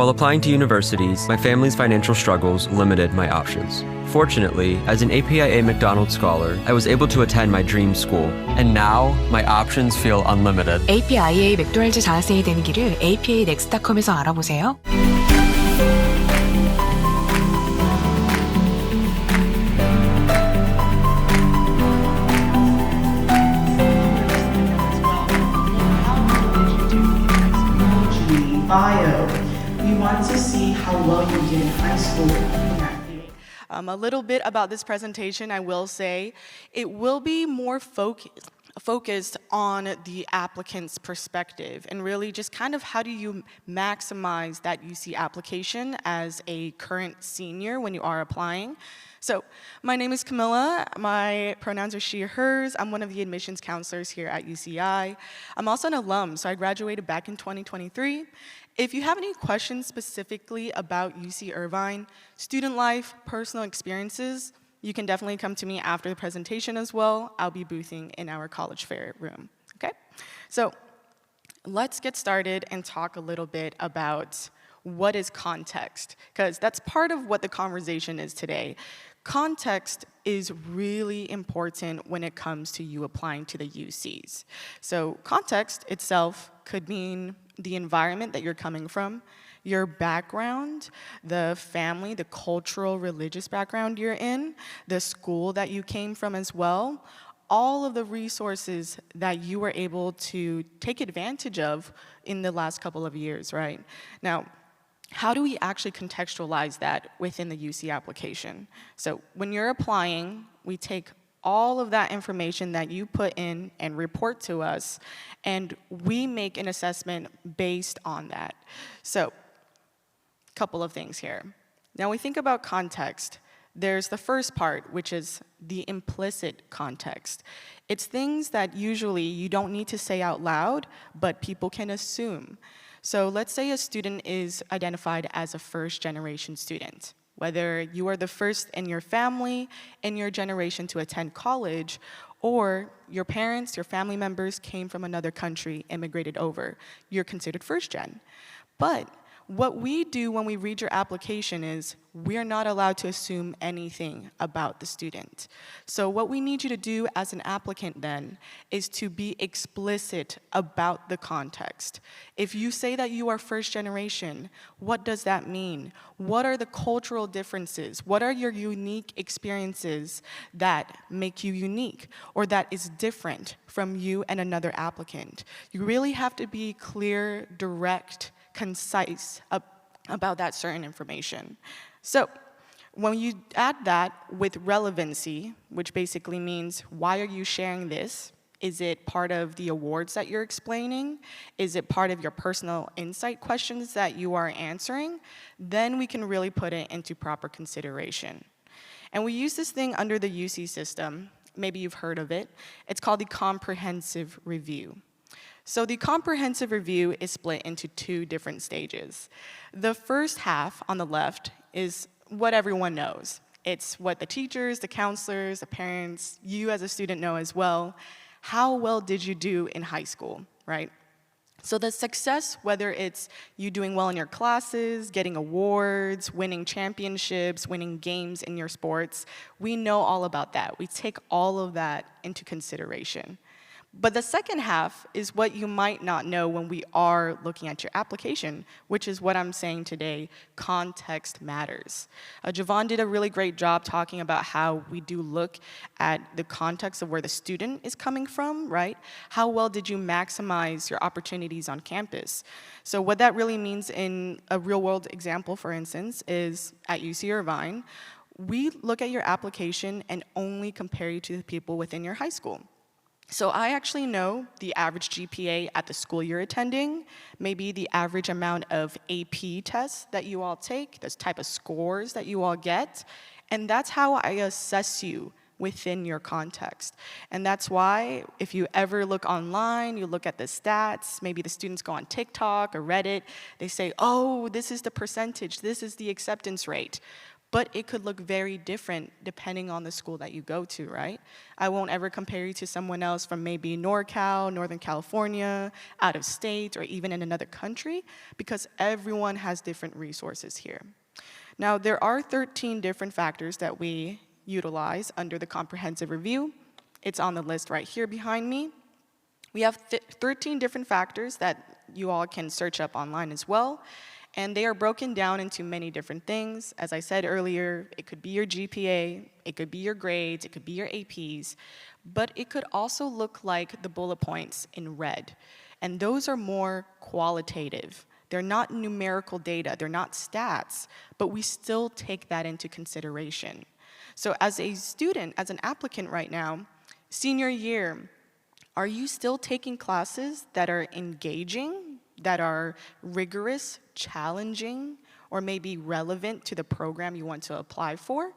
While applying to universities, my family's financial struggles limited my options. Fortunately, as an APIA McDonald scholar, I was able to attend my dream school, and now my options feel unlimited. APIA 맥도날드 장학생이 되는 길을 apanext.com에서 알아보세요. Bio. We want to see how well you did in high school. A little bit about this presentation, I will say, it will be more focused on the applicant's perspective and really just kind of how do you maximize that UC application as a current senior when you are applying. So, my name is Kammilah. My pronouns are she, hers. I'm one of the admissions counselors here at UCI. I'm also an alum, so I graduated back in 2023. If you have any questions specifically about UC Irvine, student life, personal experiences, you can definitely come to me after the presentation as well. I'll be boothing in our college fair room, okay? So, let's get started and talk a little bit about what is context, because that's part of what the conversation is today. Context is really important when it comes to you applying to the UCs. So context itself could mean the environment that you're coming from, your background, the family, the cultural, religious background you're in, the school that you came from as well, all of the resources that you were able to take advantage of in the last couple of years, right? Now, how do we actually contextualize that within the UC application? So when you're applying, we take all of that information that you put in and report to us, and we make an assessment based on that. So, a couple of things here. Now we think about context. There's the first part, which is the implicit context. It's things that usually you don't need to say out loud, but people can assume. So let's say a student is identified as a first-generation student. Whether you are the first in your family, in your generation to attend college, or your parents, your family members came from another country, immigrated over, you're considered first-gen. But what we do when we read your application is we're not allowed to assume anything about the student. So what we need you to do as an applicant then is to be explicit about the context. If you say that you are first generation, what does that mean? What are the cultural differences? What are your unique experiences that make you unique or that is different from you and another applicant? You really have to be clear, direct, concise about that certain information. So when you add that with relevancy, which basically means why are you sharing this? Is it part of the awards that you're explaining? Is it part of your personal insight questions that you are answering? Then we can really put it into proper consideration. And we use this thing under the UC system. Maybe you've heard of it. It's called the comprehensive review. So the comprehensive review is split into two different stages. The first half on the left is what everyone knows. It's what the teachers, the counselors, the parents, you as a student know as well. How well did you do in high school, right? So the success, whether it's you doing well in your classes, getting awards, winning championships, winning games in your sports, we know all about that. We take all of that into consideration. But the second half is what you might not know when we are looking at your application, which is what I'm saying today, context matters. Javon did a really great job talking about how we do look at the context of where the student is coming from, right? How well did you maximize your opportunities on campus? So what that really means in a real-world example, for instance, is at UC Irvine, we look at your application and only compare you to the people within your high school. So I actually know the average GPA at the school you're attending, maybe the average amount of AP tests that you all take, those type of scores that you all get, and that's how I assess you within your context. And that's why if you ever look online, you look at the stats, maybe the students go on TikTok or Reddit, they say, oh, this is the percentage, this is the acceptance rate. but it could look very different depending on the school that you go to, right? I won't ever compare you to someone else from maybe NorCal, Northern California, out of state, or even in another country, because everyone has different resources here. Now, there are 13 different factors that we utilize under the comprehensive review. It's on the list right here behind me. We have 13 different factors that you all can search up online as well. And they are broken down into many different things. As I said earlier, it could be your GPA, it could be your grades, it could be your APs, but it could also look like the bullet points in red. And those are more qualitative. They're not numerical data, they're not stats, but we still take that into consideration. So as a student, as an applicant right now, senior year, are you still taking classes that are engaging, that are rigorous, challenging, or maybe relevant to the program you want to apply for?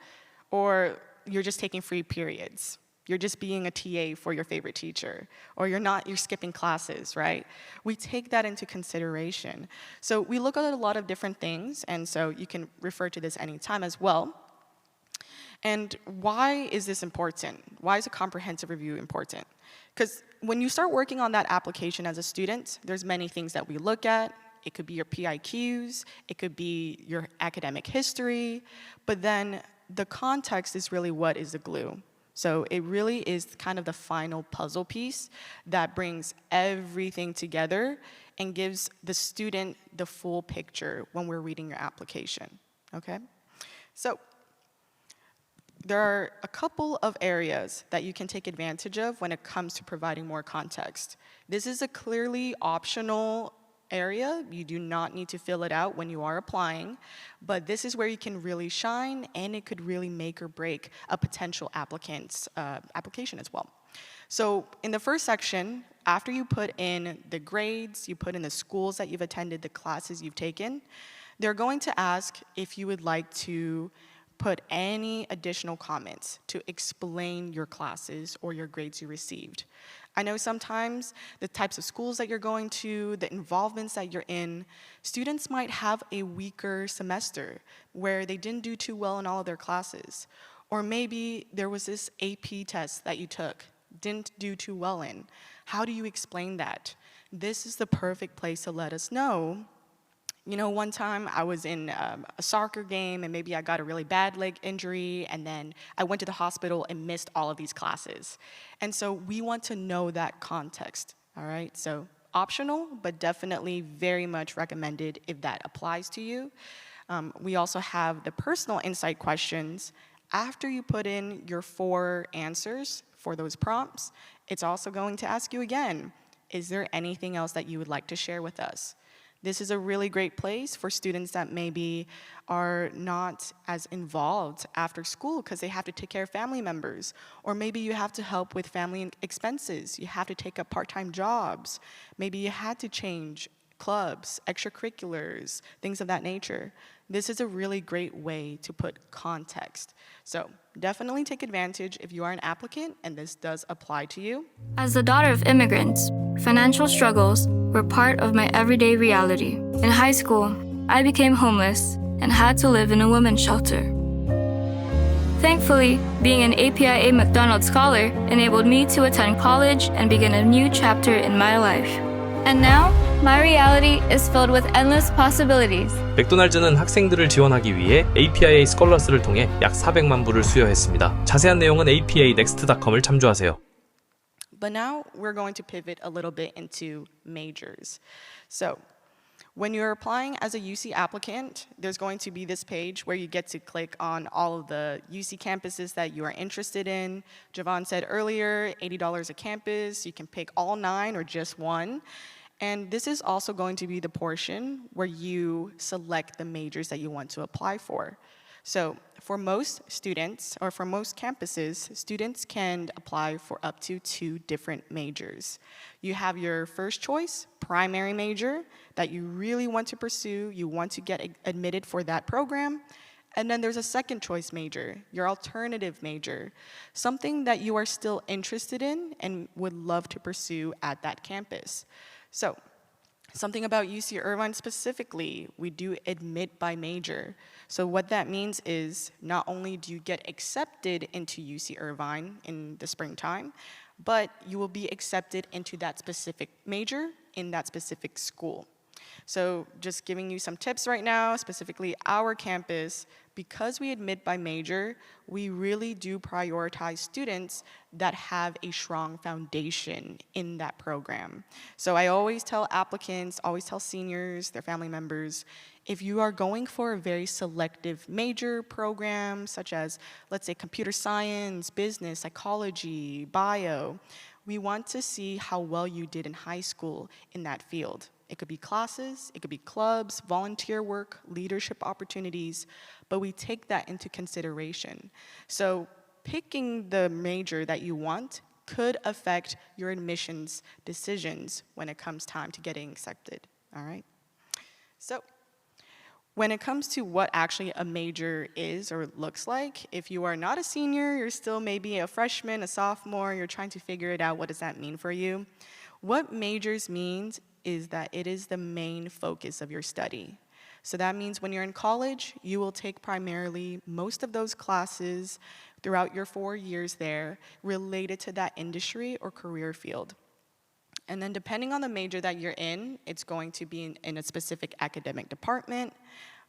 Or you're just taking free periods? You're just being a TA for your favorite teacher, or you're skipping classes, right? We take that into consideration. So we look at a lot of different things, and so you can refer to this anytime as well. And why is this important? Why is a comprehensive review important? Because when you start working on that application as a student, there's many things that we look at. It could be your PIQs, it could be your academic history, but then the context is really what is the glue. So it really is kind of the final puzzle piece that brings everything together and gives the student the full picture when we're reading your application, okay? So there are a couple of areas that you can take advantage of when it comes to providing more context. This is a clearly optional area. You do not need to fill it out when you are applying, but this is where you can really shine, and it could really make or break a potential applicant's application as well. So in the first section, after you put in the grades, you put in the schools that you've attended, the classes you've taken, they're going to ask if you would like to put any additional comments to explain your classes or your grades you received. I know sometimes the types of schools that you're going to, the involvements that you're in, students might have a weaker semester where they didn't do too well in all of their classes. Or maybe there was this AP test that you took, didn't do too well in. How do you explain that? This is the perfect place to let us know. You know, one time I was in a soccer game and maybe I got a really bad leg injury, and then I went to the hospital and missed all of these classes. And so we want to know that context, all right? So optional, but definitely very much recommended if that applies to you. We also have the personal insight questions. After you put in your 4 answers for those prompts, it's also going to ask you again, is there anything else that you would like to share with us? This is a really great place for students that maybe are not as involved after school because they have to take care of family members. Or maybe you have to help with family expenses. You have to take up part-time jobs. Maybe you had to change clubs, extracurriculars, things of that nature. This is a really great way to put context. So definitely take advantage if you are an applicant and this does apply to you. As the daughter of immigrants, financial struggles were part of my everyday reality. In high school, I became homeless and had to live in a women's shelter. Thankfully, being an APIA McDonald Scholar enabled me to attend college and begin a new chapter in my life. And now, my reality is filled with endless possibilities. 맥도날드는 학생들을 지원하기 위해 APIA 스콜러스를 통해 약 400만 불을 수여했습니다. 자세한 내용은 apanext.com을 참조하세요. But now we're going to pivot a little bit into majors. So when you're applying as a UC applicant, there's going to be this page where you get to click on all of the UC campuses that you are interested in. Javon said earlier, $80 a campus. You can pick all 9 or just one. And this is also going to be the portion where you select the majors that you want to apply for. So for most students, or for most campuses, students can apply for up to 2 different majors. You have your first choice, primary major, that you really want to pursue, you want to get admitted for that program. And then there's a second choice major, your alternative major, something that you are still interested in and would love to pursue at that campus. So Something about UC Irvine specifically, we do admit by major. So what that means is not only do you get accepted into UC Irvine in the springtime, but you will be accepted into that specific major in that specific school. So just giving you some tips right now, specifically our campus, because we admit by major, we really do prioritize students that have a strong foundation in that program. So I always tell applicants, always tell seniors, their family members, if you are going for a very selective major program, such as, let's say, computer science, business, psychology, bio, we want to see how well you did in high school in that field. It could be classes, it could be clubs, volunteer work, leadership opportunities, but we take that into consideration. So picking the major that you want could affect your admissions decisions when it comes time to getting accepted, all right? So when it comes to what actually a major is or looks like, if you are not a senior, you're still maybe a freshman, a sophomore, you're trying to figure it out, what does that mean for you? What majors means is that it is the main focus of your study. So that means when you're in college, you will take primarily most of those classes throughout your 4 years there related to that industry or career field. And then depending on the major that you're in, it's going to be in a specific academic department.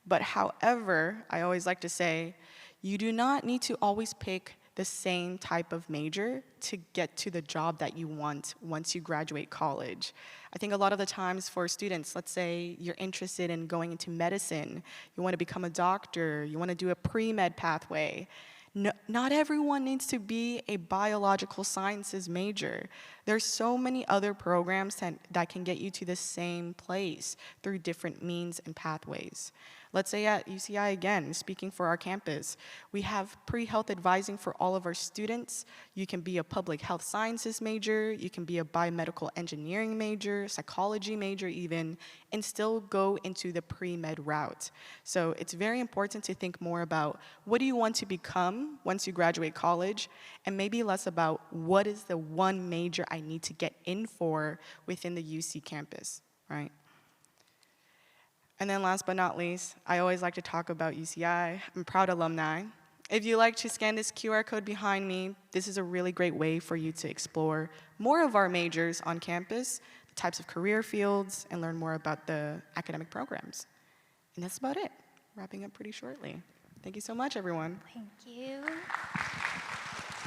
But however, I always like to say, you do not need to always pick the same type of major to get to the job that you want once you graduate college. I think a lot of the times for students, let's say you're interested in going into medicine, you want to become a doctor, you want to do a pre-med pathway. No, not everyone needs to be a biological sciences major. There's so many other programs that can get you to the same place through different means and pathways. Let's say at UCI again, speaking for our campus, we have pre-health advising for all of our students. You can be a public health sciences major, you can be a biomedical engineering major, psychology major even, and still go into the pre-med route. So it's very important to think more about what do you want to become once you graduate college, and maybe less about what is the one major I need to get in for within the UC campus, right? And then last but not least, I always like to talk about UCI. I'm a proud alumni. If you like to scan this QR code behind me, this is a really great way for you to explore more of our majors on campus, the types of career fields, and learn more about the academic programs. And that's about it. Wrapping up pretty shortly. Thank you so much, everyone. Thank you.